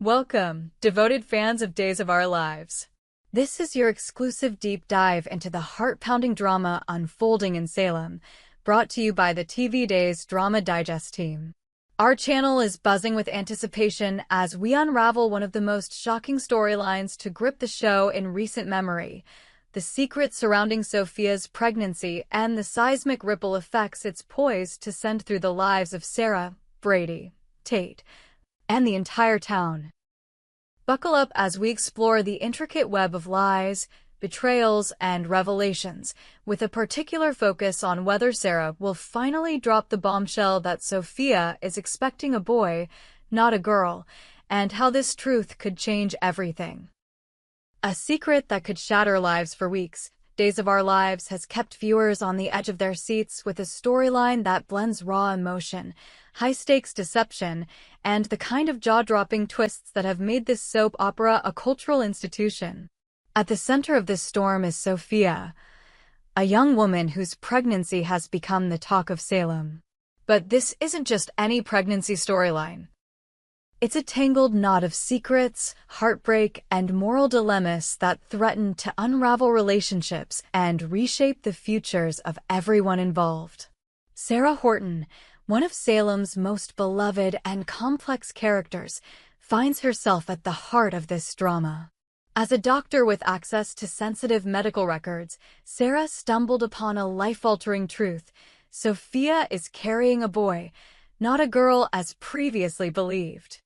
Welcome, devoted fans of Days of Our Lives. This is your exclusive deep dive into the heart-pounding drama unfolding in Salem, brought to you by the TV Days Drama Digest team. Our channel is buzzing with anticipation as we unravel one of the most shocking storylines to grip the show in recent memory, the secret surrounding Sophia's pregnancy and the seismic ripple effects it's poised to send through the lives of Sarah, Brady, Tate, and the entire town. Buckle up as we explore the intricate web of lies, betrayals, and revelations, with a particular focus on whether Sarah will finally drop the bombshell that Sophia is expecting a boy, not a girl, and how this truth could change everything. A secret that could shatter lives for weeks, Days of Our Lives has kept viewers on the edge of their seats with a storyline that blends raw emotion, high-stakes deception, and the kind of jaw-dropping twists that have made this soap opera a cultural institution. At the center of this storm is Sophia, a young woman whose pregnancy has become the talk of Salem. But this isn't just any pregnancy storyline. It's a tangled knot of secrets, heartbreak, and moral dilemmas that threaten to unravel relationships and reshape the futures of everyone involved. Sarah Horton, one of Salem's most beloved and complex characters, finds herself at the heart of this drama. As a doctor with access to sensitive medical records, Sarah stumbled upon a life-altering truth. Sophia is carrying a boy, not a girl as previously believed.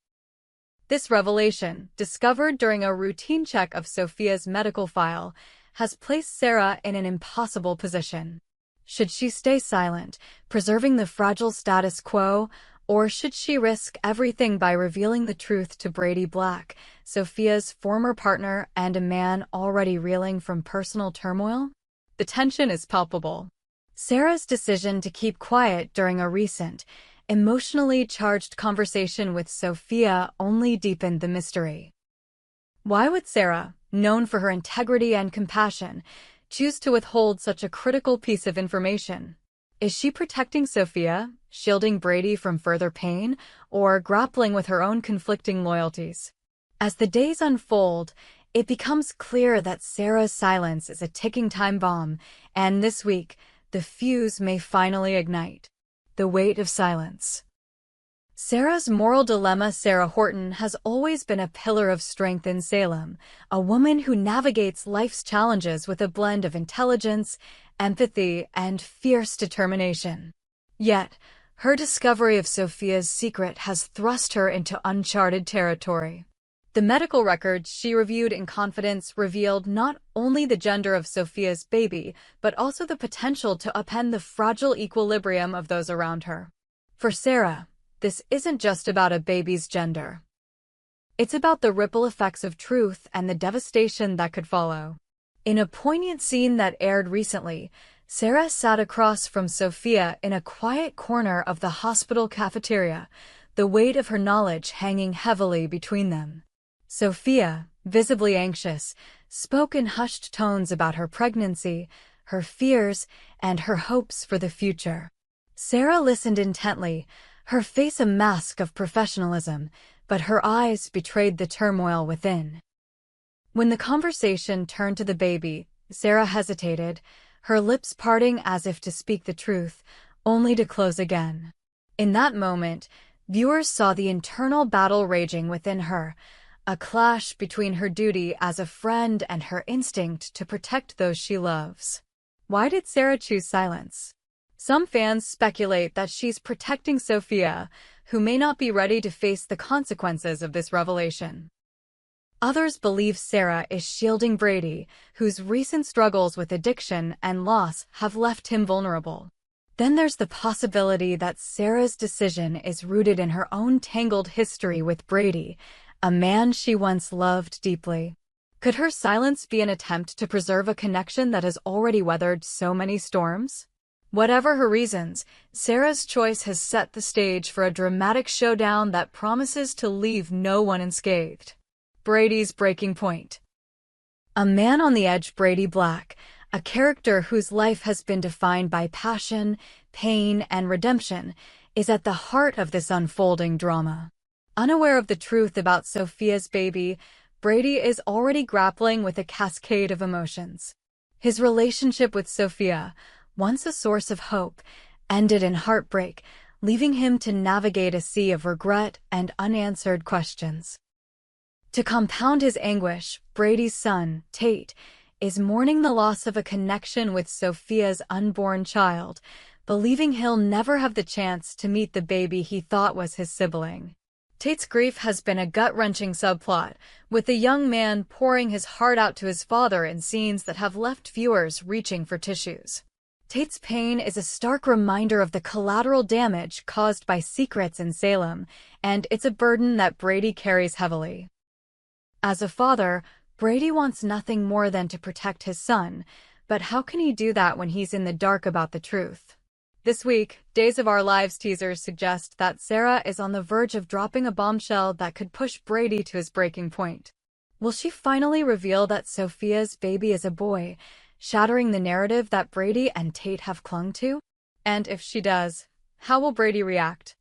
This revelation, discovered during a routine check of Sophia's medical file, has placed Sarah in an impossible position. Should she stay silent, preserving the fragile status quo, or should she risk everything by revealing the truth to Brady Black, Sophia's former partner and a man already reeling from personal turmoil? The tension is palpable. Sarah's decision to keep quiet during a recent, emotionally charged conversation with Sophia only deepened the mystery. Why would Sarah, known for her integrity and compassion, choose to withhold such a critical piece of information? Is she protecting Sophia, shielding Brady from further pain, or grappling with her own conflicting loyalties? As the days unfold, it becomes clear that Sarah's silence is a ticking time bomb, and this week, the fuse may finally ignite. The weight of silence. Sarah's moral dilemma. Sarah Horton has always been a pillar of strength in Salem, a woman who navigates life's challenges with a blend of intelligence, empathy, and fierce determination. Yet, her discovery of Sophia's secret has thrust her into uncharted territory. The medical records she reviewed in confidence revealed not only the gender of Sophia's baby, but also the potential to upend the fragile equilibrium of those around her. For Sarah, this isn't just about a baby's gender. It's about the ripple effects of truth and the devastation that could follow. In a poignant scene that aired recently, Sarah sat across from Sophia in a quiet corner of the hospital cafeteria, the weight of her knowledge hanging heavily between them. Sophia, visibly anxious, spoke in hushed tones about her pregnancy, her fears, and her hopes for the future. Sarah listened intently, her face a mask of professionalism, but her eyes betrayed the turmoil within. When the conversation turned to the baby, Sarah hesitated, her lips parting as if to speak the truth, only to close again. In that moment, viewers saw the internal battle raging within her, a clash between her duty as a friend and her instinct to protect those she loves. Why did Sarah choose silence? Some fans speculate that she's protecting Sophia, who may not be ready to face the consequences of this revelation. Others believe Sarah is shielding Brady, whose recent struggles with addiction and loss have left him vulnerable. Then there's the possibility that Sarah's decision is rooted in her own tangled history with Brady, a man she once loved deeply. Could her silence be an attempt to preserve a connection that has already weathered so many storms? Whatever her reasons, Sarah's choice has set the stage for a dramatic showdown that promises to leave no one unscathed. Brady's breaking point. A man on the edge. Brady Black, a character whose life has been defined by passion, pain, and redemption, is at the heart of this unfolding drama. Unaware of the truth about Sophia's baby, Brady is already grappling with a cascade of emotions. His relationship with Sophia, once a source of hope, ended in heartbreak, leaving him to navigate a sea of regret and unanswered questions. To compound his anguish, Brady's son, Tate, is mourning the loss of a connection with Sophia's unborn child, believing he'll never have the chance to meet the baby he thought was his sibling. Tate's grief has been a gut-wrenching subplot, with the young man pouring his heart out to his father in scenes that have left viewers reaching for tissues. Tate's pain is a stark reminder of the collateral damage caused by secrets in Salem, and it's a burden that Brady carries heavily. As a father, Brady wants nothing more than to protect his son, but how can he do that when he's in the dark about the truth? This week, Days of Our Lives teasers suggest that Sarah is on the verge of dropping a bombshell that could push Brady to his breaking point. Will she finally reveal that Sophia's baby is a boy, shattering the narrative that Brady and Tate have clung to? And if she does, how will Brady react?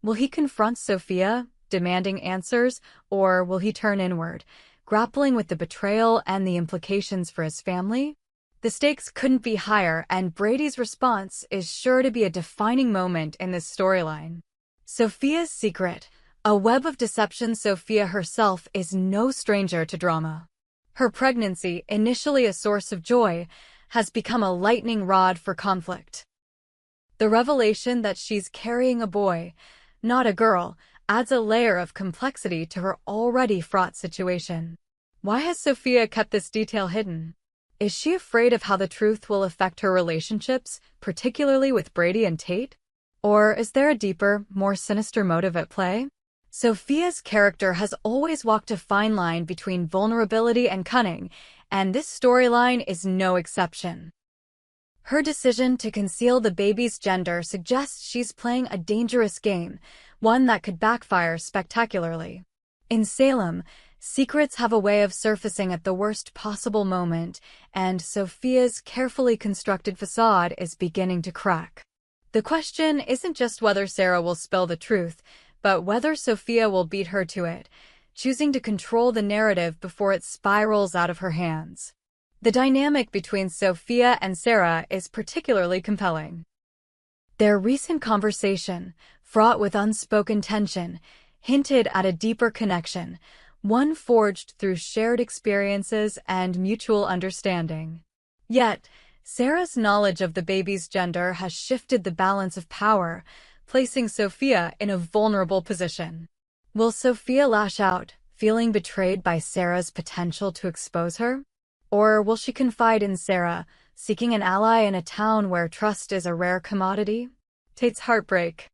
Will he confront Sophia, demanding answers, or will he turn inward, grappling with the betrayal and the implications for his family? The stakes couldn't be higher, and Brady's response is sure to be a defining moment in this storyline. Sophia's secret, a web of deception. Sophia herself is no stranger to drama. Her pregnancy, initially a source of joy, has become a lightning rod for conflict. The revelation that she's carrying a boy, not a girl, adds a layer of complexity to her already fraught situation. Why has Sophia kept this detail hidden? Is she afraid of how the truth will affect her relationships, particularly with Brady and Tate? Or is there a deeper, more sinister motive at play? Sophia's character has always walked a fine line between vulnerability and cunning, and this storyline is no exception. Her decision to conceal the baby's gender suggests she's playing a dangerous game, one that could backfire spectacularly. In Salem, secrets have a way of surfacing at the worst possible moment, and Sophia's carefully constructed facade is beginning to crack. The question isn't just whether Sarah will spill the truth, but whether Sophia will beat her to it, choosing to control the narrative before it spirals out of her hands. The dynamic between Sophia and Sarah is particularly compelling. Their recent conversation, fraught with unspoken tension, hinted at a deeper connection, one forged through shared experiences and mutual understanding. Yet, Sarah's knowledge of the baby's gender has shifted the balance of power, placing Sophia in a vulnerable position. Will Sophia lash out, feeling betrayed by Sarah's potential to expose her? Or will she confide in Sarah, seeking an ally in a town where trust is a rare commodity? Tate's heartbreak.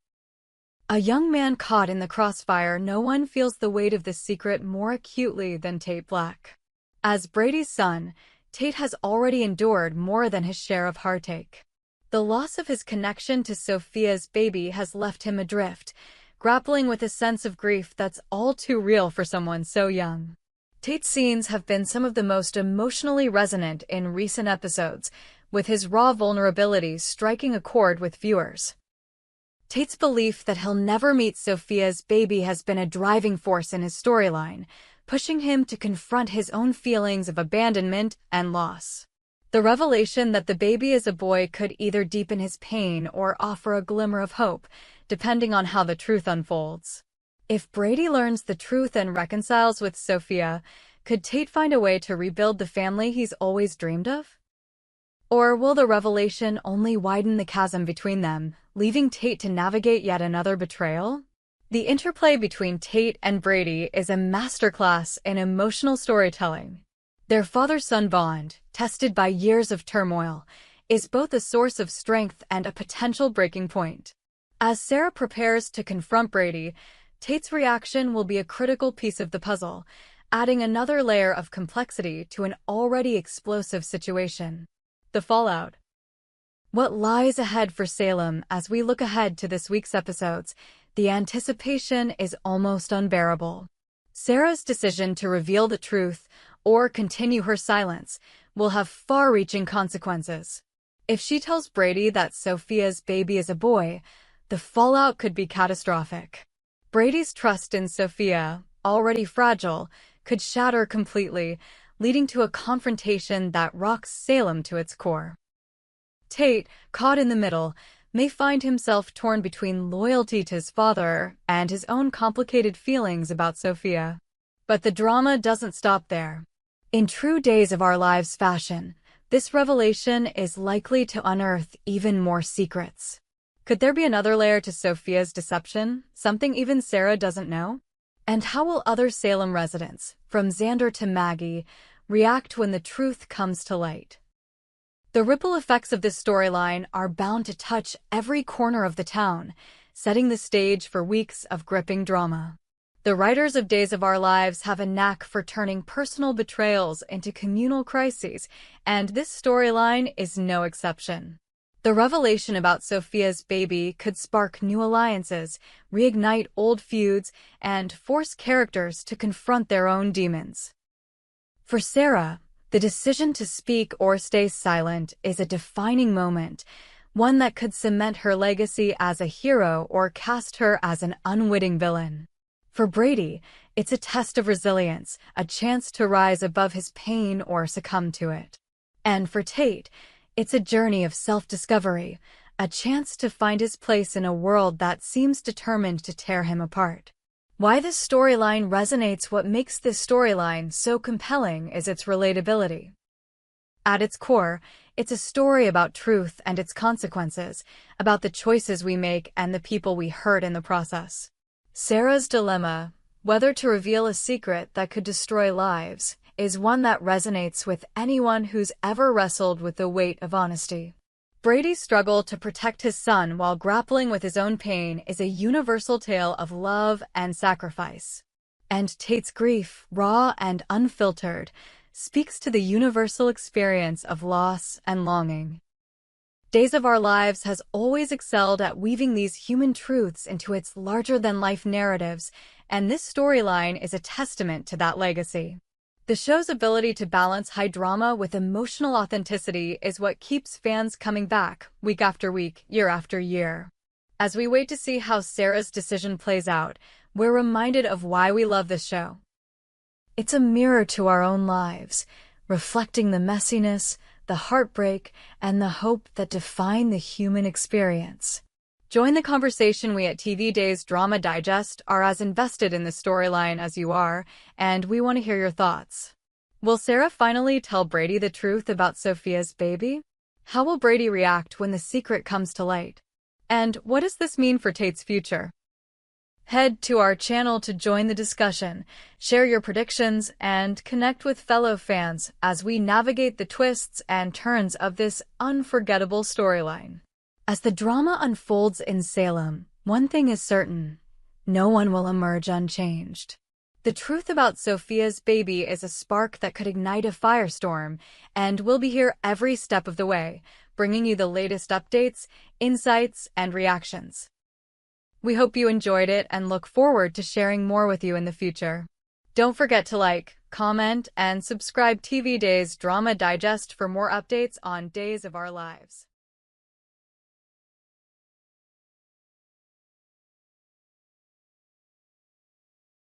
A young man caught in the crossfire, no one feels the weight of this secret more acutely than Tate Black. As Brady's son, Tate has already endured more than his share of heartache. The loss of his connection to Sophia's baby has left him adrift, grappling with a sense of grief that's all too real for someone so young. Tate's scenes have been some of the most emotionally resonant in recent episodes, with his raw vulnerabilities striking a chord with viewers. Tate's belief that he'll never meet Sophia's baby has been a driving force in his storyline, pushing him to confront his own feelings of abandonment and loss. The revelation that the baby is a boy could either deepen his pain or offer a glimmer of hope, depending on how the truth unfolds. If Brady learns the truth and reconciles with Sophia, could Tate find a way to rebuild the family he's always dreamed of? Or will the revelation only widen the chasm between them, leaving Tate to navigate yet another betrayal? The interplay between Tate and Brady is a masterclass in emotional storytelling. Their father-son bond, tested by years of turmoil, is both a source of strength and a potential breaking point. As Sarah prepares to confront Brady, Tate's reaction will be a critical piece of the puzzle, adding another layer of complexity to an already explosive situation. The fallout. What lies ahead for Salem? As we look ahead to this week's episodes, the anticipation is almost unbearable. Sarah's decision to reveal the truth or continue her silence will have far-reaching consequences. If she tells Brady that Sophia's baby is a boy, the fallout could be catastrophic. Brady's trust in Sophia, already fragile, could shatter completely, leading to a confrontation that rocks Salem to its core. Tate, caught in the middle, may find himself torn between loyalty to his father and his own complicated feelings about Sophia. But the drama doesn't stop there. In true Days of Our Lives fashion, this revelation is likely to unearth even more secrets. Could there be another layer to Sophia's deception, something even Sarah doesn't know? And how will other Salem residents, from Xander to Maggie, react when the truth comes to light? The ripple effects of this storyline are bound to touch every corner of the town, setting the stage for weeks of gripping drama. The writers of Days of Our Lives have a knack for turning personal betrayals into communal crises, and this storyline is no exception. The revelation about Sophia's baby could spark new alliances, reignite old feuds, and force characters to confront their own demons. For Sarah, the decision to speak or stay silent is a defining moment, one that could cement her legacy as a hero or cast her as an unwitting villain. For Brady, it's a test of resilience, a chance to rise above his pain or succumb to it. And for Tate, it's a journey of self-discovery, a chance to find his place in a world that seems determined to tear him apart. Why this storyline resonates. What makes this storyline so compelling is its relatability. At its core, it's a story about truth and its consequences, about the choices we make and the people we hurt in the process. Sarah's dilemma, whether to reveal a secret that could destroy lives, is one that resonates with anyone who's ever wrestled with the weight of honesty. Brady's struggle to protect his son while grappling with his own pain is a universal tale of love and sacrifice. And Tate's grief, raw and unfiltered, speaks to the universal experience of loss and longing. Days of Our Lives has always excelled at weaving these human truths into its larger-than-life narratives, and this storyline is a testament to that legacy. The show's ability to balance high drama with emotional authenticity is what keeps fans coming back, week after week, year after year. As we wait to see how Sarah's decision plays out, we're reminded of why we love this show. It's a mirror to our own lives, reflecting the messiness, the heartbreak, and the hope that define the human experience. Join the conversation. We at TV Days Drama Digest are as invested in the storyline as you are, and we want to hear your thoughts. Will Sarah finally tell Brady the truth about Sophia's baby? How will Brady react when the secret comes to light? And what does this mean for Tate's future? Head to our channel to join the discussion, share your predictions, and connect with fellow fans as we navigate the twists and turns of this unforgettable storyline. As the drama unfolds in Salem, one thing is certain: no one will emerge unchanged. The truth about Sophia's baby is a spark that could ignite a firestorm, and we'll be here every step of the way, bringing you the latest updates, insights, and reactions. We hope you enjoyed it and look forward to sharing more with you in the future. Don't forget to like, comment, and subscribe TV Days Drama Digest for more updates on Days of Our Lives.